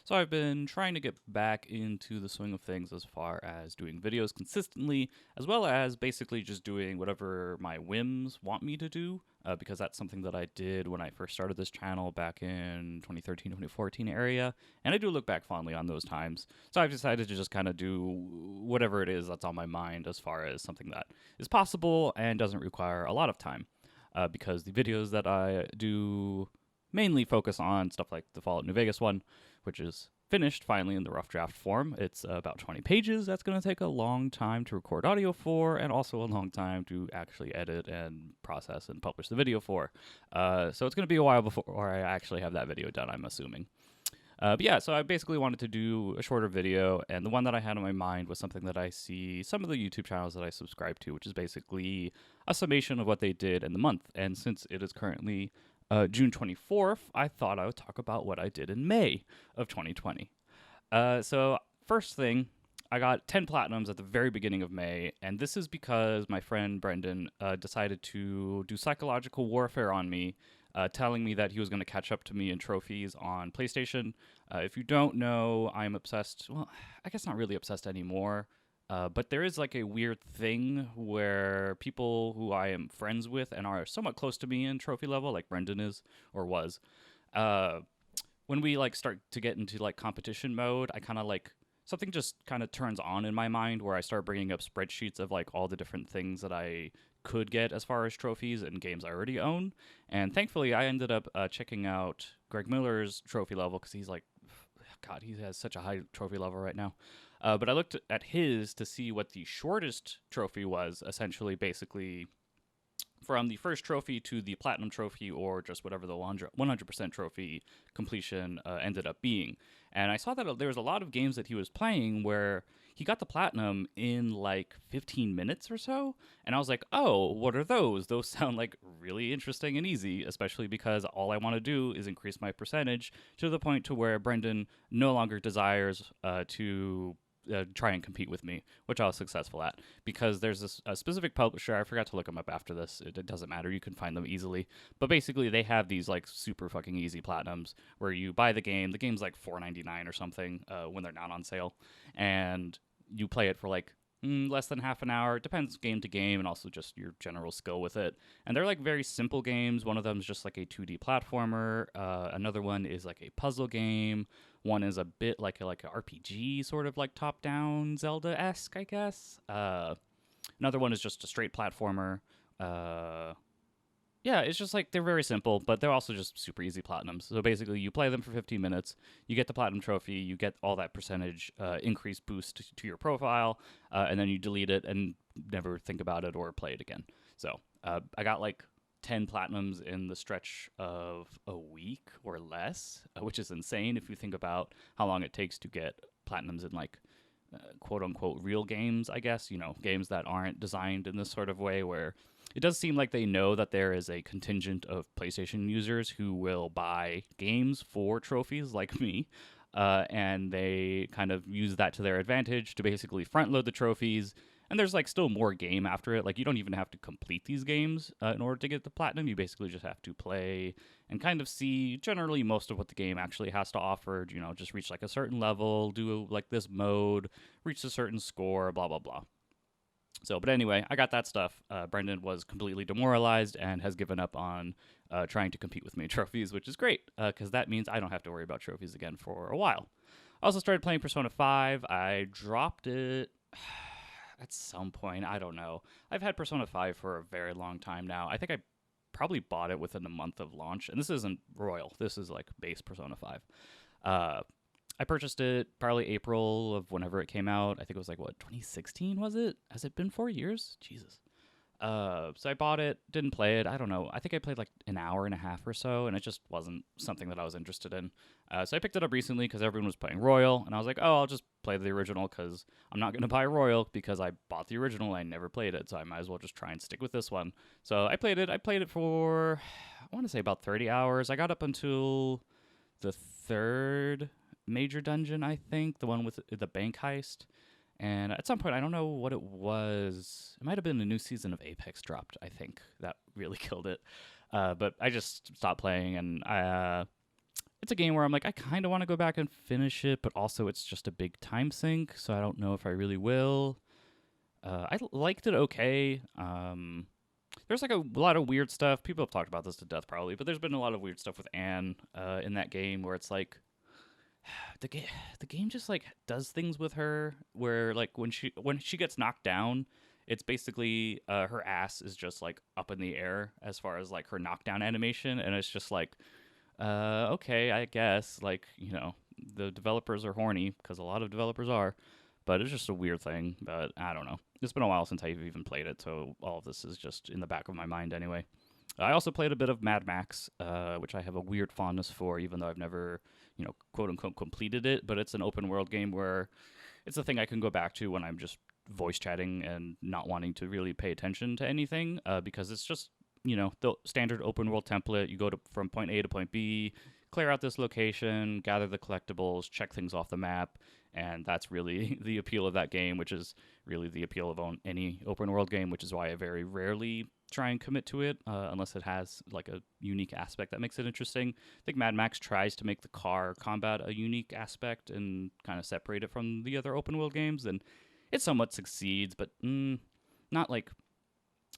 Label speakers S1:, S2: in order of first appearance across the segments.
S1: So I've been trying to get back into the swing of things as far as doing videos consistently, as well as basically just doing whatever my whims want me to do, because that's something that I did when I first started this channel back in 2013, 2014 area, and I do look back fondly on those times. So I've decided to just kind of do whatever it is that's on my mind as far as something that is possible and doesn't require a lot of time, because the videos that I do mainly focus on stuff like the Fallout New Vegas one, which is finished finally in the rough draft form. It's about 20 pages. That's going to take a long time to record audio for, and also a long time to actually edit and process and publish the video for. So it's going to be a while before I actually have that video done, I'm assuming. But yeah, so I basically wanted to do a shorter video, and the one that I had in my mind was something that I see some of the YouTube channels that I subscribe to, which is basically a summation of what they did in the month. And since it is currently June 24th, I thought I would talk about what I did in May of 2020. So first thing, I got 10 platinums at the very beginning of May, and this is because my friend Brendan decided to do psychological warfare on me, telling me that he was going to catch up to me in trophies on PlayStation. If you don't know, I'm obsessed. Well, I guess not really obsessed anymore. But there is like a weird thing where people who I am friends with and are somewhat close to me in trophy level, like Brendan is or was, uh, when we like start to get into like competition mode, I kind of like something just kind of turns on in my mind where I start bringing up spreadsheets of like all the different things that I could get as far as trophies and games I already own. And thankfully, I ended up checking out Greg Miller's trophy level because he's like, God, he has such a high trophy level right now. But I looked at his to see what the shortest trophy was, essentially, basically from the first trophy to the platinum trophy or just whatever the 100% trophy completion ended up being. And I saw that there was a lot of games that he was playing where he got the platinum in like 15 minutes or so. And I was like, oh, what are those? Those sound like really interesting and easy, especially because all I want to do is increase my percentage to the point to where Brendan no longer desires to try and compete with me, which I was successful at because there's a specific publisher. I forgot to look them up after this. It doesn't matter. You can find them easily. But basically, they have these like super fucking easy platinums where you buy the game. The game's like $4.99 or something when they're not on sale, and you play it for like less than half an hour. It depends game to game and also just your general skill with it. And they're like very simple games. One of them is just like a 2D platformer. Another one is like a puzzle game. One is a bit like a RPG, sort of like top-down Zelda-esque, I guess. Another one is just a straight platformer. Uh, yeah, it's just like they're very simple, but they're also just super easy platinums. So basically, you play them for 15 minutes, you get the platinum trophy, you get all that percentage increase boost to your profile, and then you delete it and never think about it or play it again. So I got like 10 platinums in the stretch of a week or less, which is insane if you think about how long it takes to get platinums in like quote unquote real games, I guess, you know, games that aren't designed in this sort of way where it does seem like they know that there is a contingent of PlayStation users who will buy games for trophies like me. And they kind of use that to their advantage to basically front load the trophies. And there's like still more game after it. Like you don't even have to complete these games in order to get the platinum. You basically just have to play and kind of see generally most of what the game actually has to offer. You know, just reach like a certain level, do like this mode, reach a certain score, blah, blah, blah. So, but anyway, I got that stuff. Brendan was completely demoralized and has given up on trying to compete with me in trophies, which is great because that means I don't have to worry about trophies again for a while. I also started playing Persona 5. I dropped it at some point. I don't know. I've had Persona 5 for a very long time now. I think I probably bought it within a month of launch. And this isn't Royal. This is like base Persona 5. I purchased it probably April of whenever it came out. I think it was like, what, 2016 was it? Has it been 4 years? Jesus. So I bought it, didn't play it. I don't know. I think I played like an hour and a half or so, and it just wasn't something that I was interested in. So I picked it up recently because everyone was playing Royal, and I was like, oh, I'll just play the original because I'm not going to buy Royal because I bought the original and I never played it, so I might as well just try and stick with this one. So I played it. I played it for, I want to say about 30 hours. I got up until the third major dungeon, I think, the one with the bank heist. And at some point, I don't know what it was. It might have been a new season of Apex dropped. I think that really killed it. But I just stopped playing, and it's a game where I'm like, I kind of want to go back and finish it, but also it's just a big time sink, so I don't know if I really will. I liked it okay. There's like a lot of weird stuff. People have talked about this to death probably, but there's been a lot of weird stuff with Anne in that game where it's like the game just like does things with her where like when she gets knocked down, it's basically her ass is just like up in the air as far as like her knockdown animation, and it's just like okay, I guess like the developers are horny because a lot of developers are, but it's just a weird thing. But I don't know. It's been a while since I've even played it, so all of this is just in the back of my mind anyway. I also played a bit of Mad Max, which I have a weird fondness for, even though I've never, quote unquote, completed it. But it's an open world game where it's a thing I can go back to when I'm just voice chatting and not wanting to really pay attention to anything, because it's just, the standard open world template. You go from point A to point B, clear out this location, gather the collectibles, check things off the map, and that's really the appeal of that game, which is really the appeal of any open world game, which is why I very rarely try and commit to it unless it has like a unique aspect that makes it interesting. I think Mad Max tries to make the car combat a unique aspect and kind of separate it from the other open world games, and it somewhat succeeds, but not like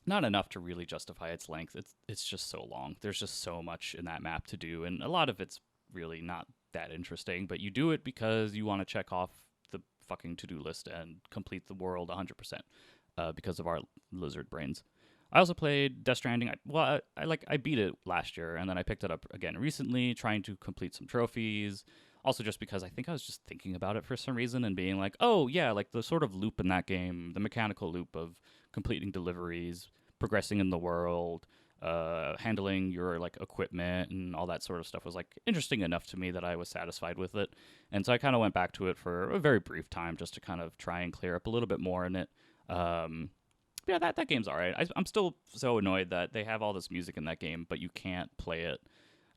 S1: not enough to really justify its length. It's just so long. There's just so much in that map to do, and a lot of it's really not that interesting. But you do it because you want to check off the fucking to-do list and complete the world 100% because of our lizard brains. I also played Death Stranding. I beat it last year, and then I picked it up again recently, trying to complete some trophies. Also, just because I think I was just thinking about it for some reason and being like, oh yeah, like the sort of loop in that game, the mechanical loop of completing deliveries, progressing in the world, handling your like equipment and all that sort of stuff was like interesting enough to me that I was satisfied with it. And so I kind of went back to it for a very brief time just to kind of try and clear up a little bit more in it. Yeah, that game's all right. I'm still so annoyed that they have all this music in that game, but you can't play it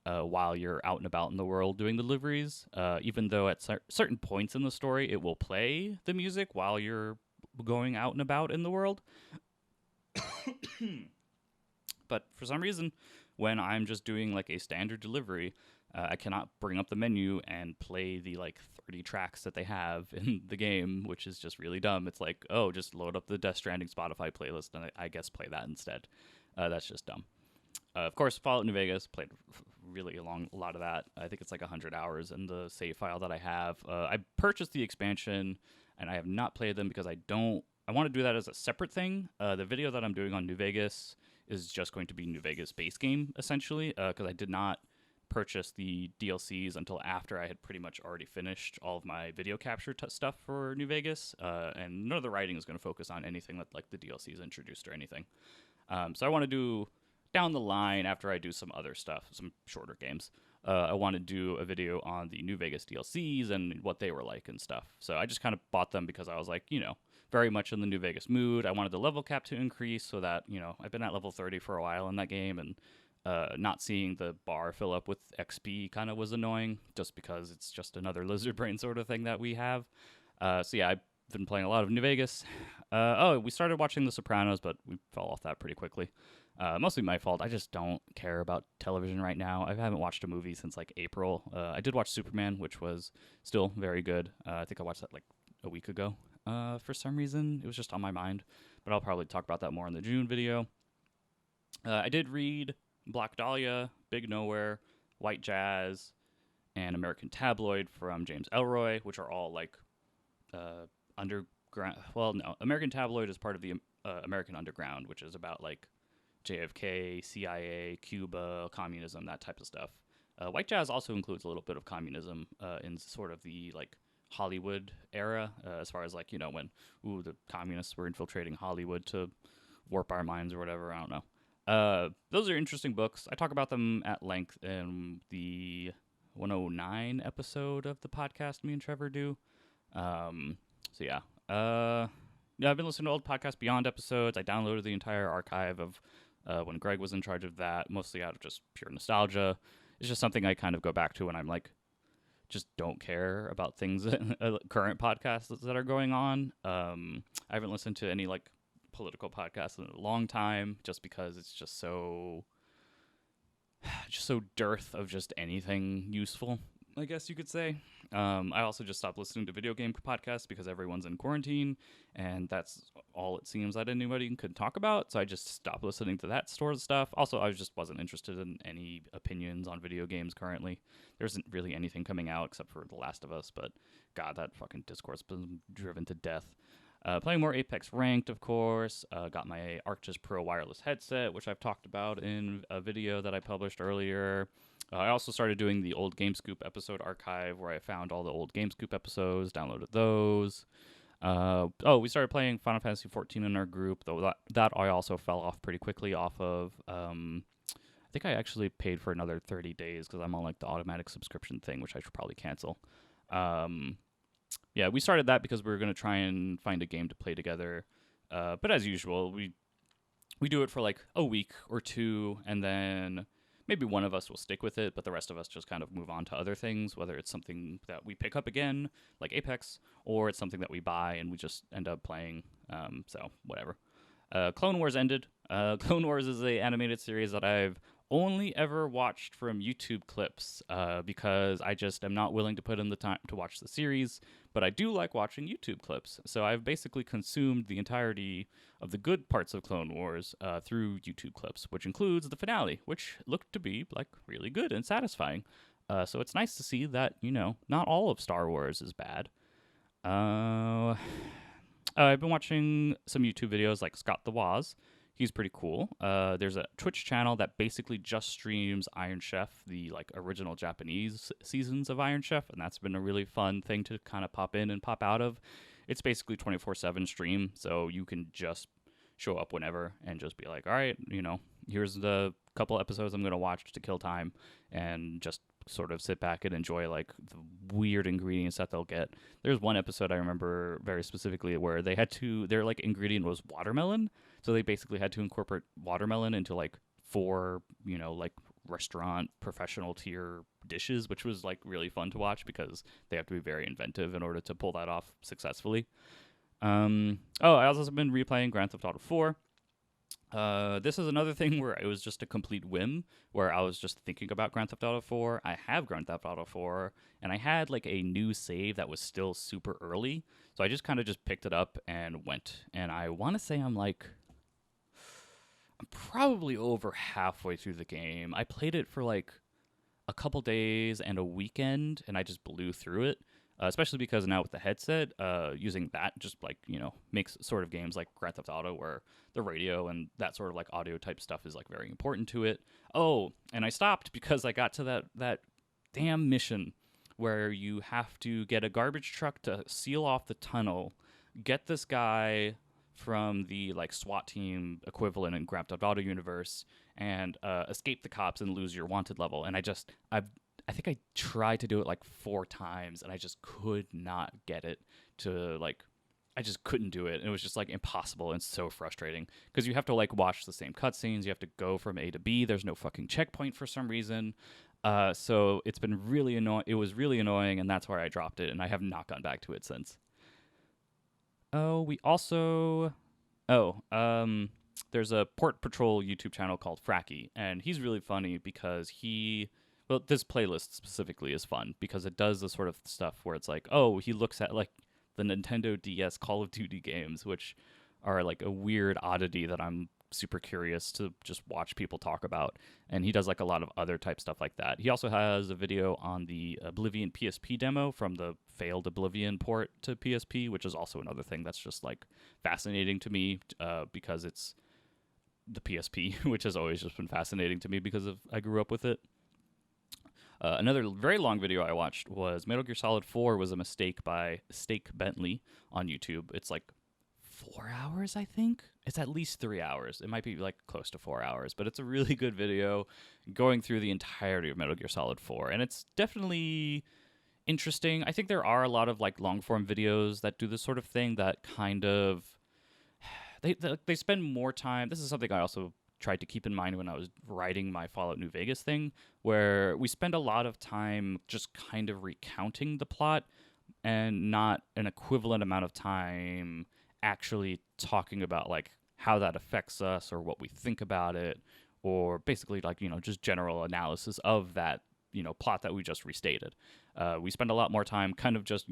S1: while you're out and about in the world doing deliveries. Even though at certain points in the story, it will play the music while you're going out and about in the world. But for some reason, when I'm just doing like a standard delivery, I cannot bring up the menu and play the like 30 tracks that they have in the game, which is just really dumb. It's like, oh, just load up the Death Stranding Spotify playlist and I guess play that instead. That's just dumb. Of course, Fallout New Vegas, played really a lot of that. I think it's like 100 hours in the save file that I have. I purchased the expansion, and I have not played them because I want to do that as a separate thing. The video that I'm doing on New Vegas is just going to be New Vegas base game, essentially, because I did not purchase the DLCs until after I had pretty much already finished all of my video capture stuff for New Vegas, and none of the writing is going to focus on anything that like the DLCs introduced or anything. So I want to do down the line after I do some other stuff, some shorter games. I want to do a video on the New Vegas DLCs and what they were like and stuff. So I just kind of bought them because I was like, very much in the New Vegas mood. I wanted the level cap to increase so that, I've been at level 30 for a while in that game, and not seeing the bar fill up with XP kind of was annoying just because it's just another lizard brain sort of thing that we have. So yeah, I've been playing a lot of New Vegas. We started watching The Sopranos, but we fell off that pretty quickly. Mostly my fault. I just don't care about television right now. I haven't watched a movie since like April. I did watch Superman, which was still very good. I think I watched that like a week ago. For some reason, it was just on my mind, but I'll probably talk about that more in the June video. I did read Black Dahlia, Big Nowhere, White Jazz, and American Tabloid from James Ellroy, which are all like underground. Well, no, American Tabloid is part of the American Underground, which is about like JFK, CIA, Cuba, communism, that type of stuff. White Jazz also includes a little bit of communism in sort of the like Hollywood era, as far as like, when the communists were infiltrating Hollywood to warp our minds or whatever. I don't know. Those are interesting books. I talk about them at length in the 109 episode of the podcast me and Trevor do. So yeah. Yeah, I've been listening to old Podcast Beyond episodes. I downloaded the entire archive of when Greg was in charge of that, mostly out of just pure nostalgia. It's just something I kind of go back to when I'm like just don't care about things, current podcasts that are going on. I haven't listened to any like political podcasts in a long time, just because it's just so dearth of just anything useful, I guess you could say. I also just stopped listening to video game podcasts because everyone's in quarantine, and that's all it seems that anybody could talk about. So I just stopped listening to that sort of stuff. Also, I just wasn't interested in any opinions on video games currently. There isn't really anything coming out except for The Last of Us, but God, that fucking Discord's been driven to death. Playing more Apex Ranked, of course. Got my Arctis Pro wireless headset, which I've talked about in a video that I published earlier. I also started doing the old GameScoop episode archive, where I found all the old GameScoop episodes, downloaded those. We started playing Final Fantasy XIV in our group, though that I also fell off pretty quickly off of. I think I actually paid for another 30 days because I'm on like the automatic subscription thing, which I should probably cancel. Yeah, we started that because we were going to try and find a game to play together. But as usual, we do it for like a week or two, and then maybe one of us will stick with it, but the rest of us just kind of move on to other things, whether it's something that we pick up again, like Apex, or it's something that we buy and we just end up playing. So whatever. Clone Wars ended. Clone Wars is a animated series that I've only ever watched from YouTube clips because I just am not willing to put in the time to watch the series, but I do like watching YouTube clips. So I've basically consumed the entirety of the good parts of Clone Wars through YouTube clips, which includes the finale, which looked to be like really good and satisfying. So it's nice to see that, not all of Star Wars is bad. I've been watching some YouTube videos like Scott the Woz. He's pretty cool. There's a Twitch channel that basically just streams Iron Chef, the like original Japanese seasons of Iron Chef, and that's been a really fun thing to kind of pop in and pop out of. It's basically 24/7 stream, so you can just show up whenever and just be like, all right, here's the couple episodes I'm going to watch to kill time, and just sort of sit back and enjoy like the weird ingredients that they'll get. There's one episode I remember very specifically where their like ingredient was watermelon, so they basically had to incorporate watermelon into like four, like restaurant professional tier dishes, which was like really fun to watch because they have to be very inventive in order to pull that off successfully. I also have been replaying Grand Theft Auto 4. This is another thing where it was just a complete whim, where I was just thinking about Grand Theft Auto 4. I have Grand Theft Auto 4, and I had like a new save that was still super early, so I just kind of just picked it up and went. And I want to say I'm probably over halfway through the game. I played it for like a couple days and a weekend, and I just blew through it. Especially because now with the headset, using that just like, makes sort of games like Grand Theft Auto where the radio and that sort of like audio type stuff is like very important to it. Oh, and I stopped because I got to that damn mission where you have to get a garbage truck to seal off the tunnel, get this guy from the like SWAT team equivalent in Grand Theft Auto universe, and escape the cops and lose your wanted level. And I think I tried to do it like 4 times, and I just could not get it to like, I just couldn't do it. And it was just like impossible and so frustrating because you have to like watch the same cutscenes. You have to go from A to B. There's no fucking checkpoint for some reason. So it's been really annoying. It was really annoying, and that's where I dropped it, and I have not gone back to it since. There's a Port Patrol YouTube channel called Fracky, and he's really funny because this playlist specifically is fun because it does the sort of stuff where it's like, he looks at like the Nintendo DS Call of Duty games, which are like a weird oddity that I'm super curious to just watch people talk about. And he does like a lot of other type stuff like that. He also has a video on the Oblivion PSP demo from the failed Oblivion port to PSP, which is also another thing that's just like fascinating to me because it's the PSP, which has always just been fascinating to me because I grew up with it. Another very long video I watched was Metal Gear Solid 4 was a mistake by Steak Bentley on YouTube. It's like 4 hours, I think. It's at least 3 hours. It might be like close to 4 hours, but it's a really good video going through the entirety of Metal Gear Solid 4. And it's definitely interesting. I think there are a lot of like long form videos that do this sort of thing that kind of they spend more time. This is something I also tried to keep in mind when I was writing my Fallout New Vegas thing, where we spend a lot of time just kind of recounting the plot and not an equivalent amount of time actually talking about like how that affects us or what we think about it, or basically like, just general analysis of that, plot that we just restated. We spend a lot more time kind of just,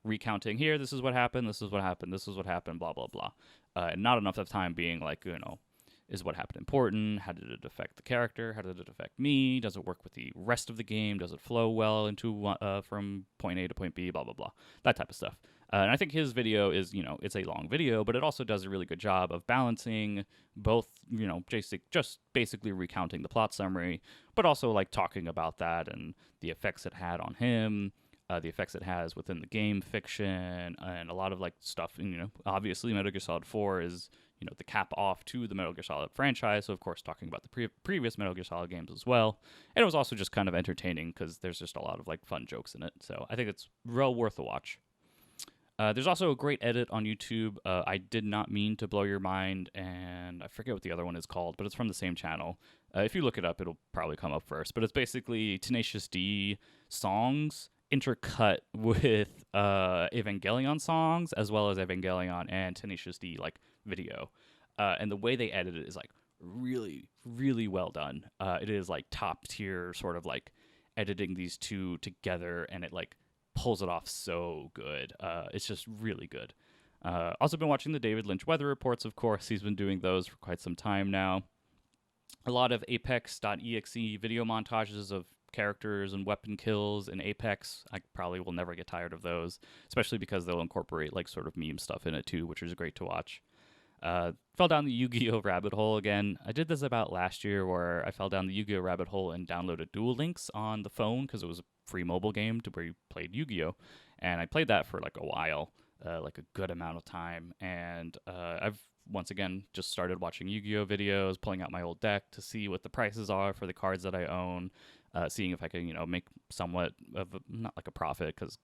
S1: recounting, here, this is what happened, this is what happened, this is what happened, blah, blah, blah. And not enough of time being like, is what happened important? How did it affect the character? How did it affect me? Does it work with the rest of the game? Does it flow well into from point A to point B? Blah, blah, blah. That type of stuff. And I think his video is, it's a long video, but it also does a really good job of balancing both, just basically recounting the plot summary, but also like talking about that and the effects it had on him, the effects it has within the game fiction, and a lot of like stuff. And, obviously Metal Gear Solid 4 is, the cap off to the Metal Gear Solid franchise. So, of course, talking about the previous Metal Gear Solid games as well. And it was also just kind of entertaining because there's just a lot of like fun jokes in it. So I think it's well worth a watch. There's also a great edit on YouTube. I did not mean to blow your mind, and I forget what the other one is called, but it's from the same channel. If you look it up, it'll probably come up first. But it's basically Tenacious D songs intercut with Evangelion songs, as well as Evangelion and Tenacious D like video. And the way they edit it is like really, really well done. It is like top tier sort of like editing these two together, and it like pulls it off so good. It's just really good. Also been watching the David Lynch weather reports, of course. He's been doing those for quite some time now. A lot of Apex.exe video montages of characters and weapon kills in Apex. I probably will never get tired of those, especially because they'll incorporate like sort of meme stuff in it too, which is great to watch. Fell down the Yu-Gi-Oh rabbit hole again. I did this about last year where I fell down the Yu-Gi-Oh rabbit hole and downloaded Duel Links on the phone because it was a free mobile game to where you played Yu-Gi-Oh, and I played that for like a while, like a good amount of time, and I've once again just started watching Yu-Gi-Oh videos, pulling out my old deck to see what the prices are for the cards that I own, seeing if I can make somewhat of not like a profit, because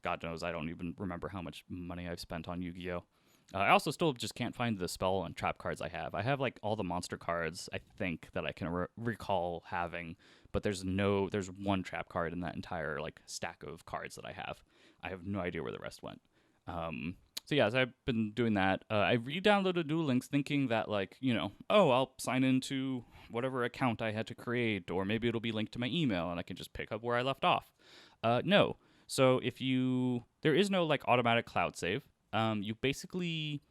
S1: God knows I don't even remember how much money I've spent on Yu-Gi-Oh. I also still just can't find the spell and trap cards I have. I have like all the monster cards, I think, that I can recall having, but there's one trap card in that entire like stack of cards that I have. I have no idea where the rest went. So yeah, so I've been doing that. I re-downloaded Duel Links thinking that like, I'll sign into whatever account I had to create, or maybe it'll be linked to my email and I can just pick up where I left off. No. So there is no like automatic cloud save. You basically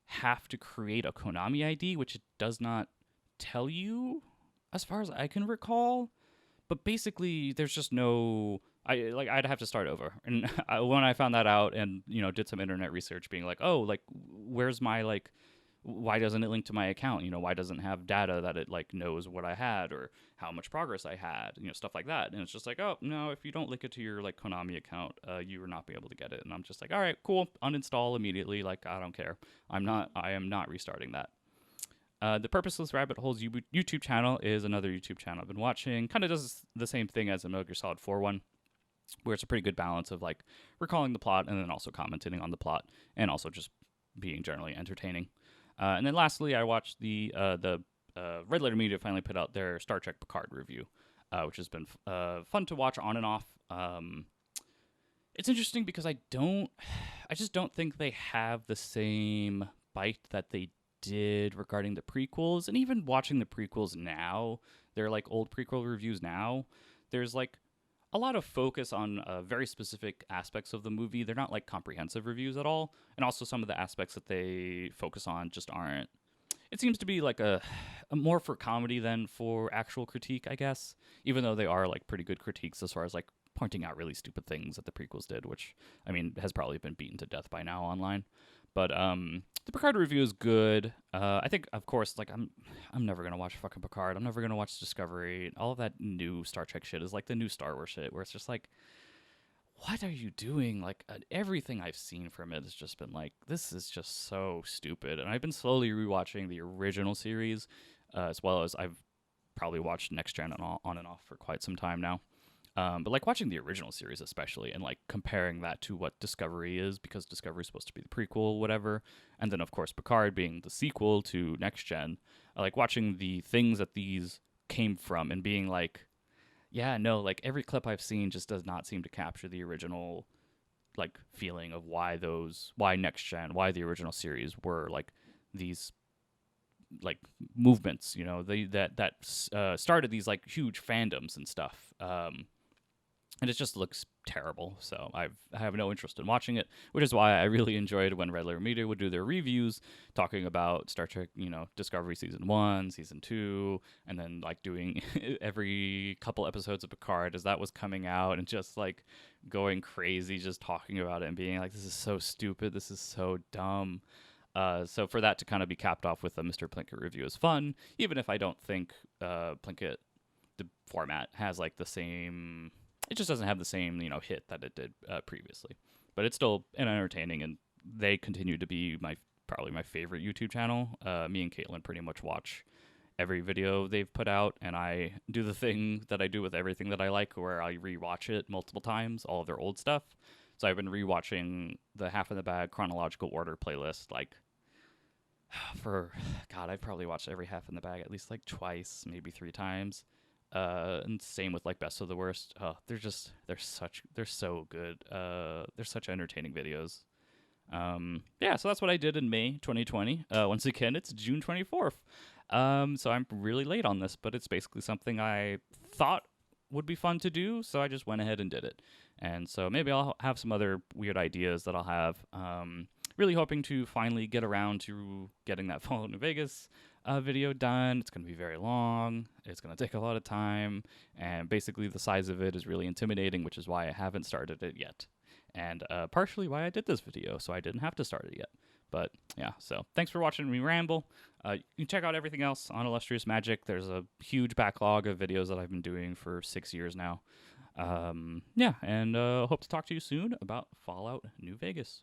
S1: have to create a Konami ID, which it does not tell you, as far as I can recall. But basically, there's just no. I'd have to start over. And when I found that out, and did some internet research, being like, oh, like where's my like. Why doesn't it link to my account? Why doesn't it have data that it like knows what I had or how much progress I had? Stuff like that. And it's just like, oh no, if you don't link it to your like Konami account, you will not be able to get it. And I'm just like, all right, cool, uninstall immediately. Like I don't care. I am not restarting that. The Purposeless Rabbit Holes YouTube channel is another YouTube channel I've been watching. Kind of does the same thing as the Metal Gear Solid 4 one, where it's a pretty good balance of like recalling the plot and then also commenting on the plot and also just being generally entertaining. And then lastly, I watched the Red Letter Media finally put out their Star Trek Picard review, which has been fun to watch on and off. It's interesting because I just don't think they have the same bite that they did regarding the prequels. And even watching the prequels now, they're like old prequel reviews now, there's like a lot of focus on very specific aspects of the movie. They're not like comprehensive reviews at all. And also some of the aspects that they focus on just aren't. It seems to be like a more for comedy than for actual critique, I guess. Even though they are like pretty good critiques as far as like pointing out really stupid things that the prequels did, which, I mean, has probably been beaten to death by now online. But the Picard review is good. I think, of course, like I'm never gonna watch fucking Picard. I'm never gonna watch Discovery. All of that new Star Trek shit is like the new Star Wars shit, where it's just like, what are you doing? Like everything I've seen from it has just been like, this is just so stupid. And I've been slowly rewatching the original series, as well as I've probably watched Next Gen on and off for quite some time now. But like watching the original series especially, and like comparing that to what Discovery is, because Discovery is supposed to be the prequel, whatever, and then of course Picard being the sequel to Next Gen, like watching the things that these came from and being like, yeah, no, like every clip I've seen just does not seem to capture the original like feeling of why next gen, why the original series were like these like movements, you know, they that started these like huge fandoms and stuff. And it just looks terrible. So I have no interest in watching it, which is why I really enjoyed when Red Letter Media would do their reviews talking about Star Trek, you know, Discovery season 1, season 2, and then like doing every couple episodes of Picard as that was coming out and just like going crazy, just talking about it and being like, this is so stupid, this is so dumb. So for that to kind of be capped off with a Mr. Plinkett review is fun, even if I don't think Plinkett, the format, has like the same. It just doesn't have the same, you know, hit that it did previously. But it's still entertaining, and they continue to be probably my favorite YouTube channel. Me and Caitlin pretty much watch every video they've put out, and I do the thing that I do with everything that I like, where I rewatch it multiple times, all of their old stuff. So I've been rewatching the Half in the Bag chronological order playlist, like for God, I've probably watched every Half in the Bag at least like twice, maybe 3 times. And same with like Best of the Worst. Oh, they're so good. They're such entertaining videos. Yeah, so that's what I did in May 2020. Once again, it's June 24th. So I'm really late on this, but it's basically something I thought would be fun to do, so I just went ahead and did it. And so maybe I'll have some other weird ideas that I'll have. Really hoping to finally get around to getting that Fallout New Vegas video done. It's going to be very long. It's going to take a lot of time. And basically the size of it is really intimidating, which is why I haven't started it yet. And partially why I did this video, so I didn't have to start it yet. But yeah, so thanks for watching me ramble. You can check out everything else on Illustrious Magic. There's a huge backlog of videos that I've been doing for 6 years now. Yeah, and hope to talk to you soon about Fallout New Vegas.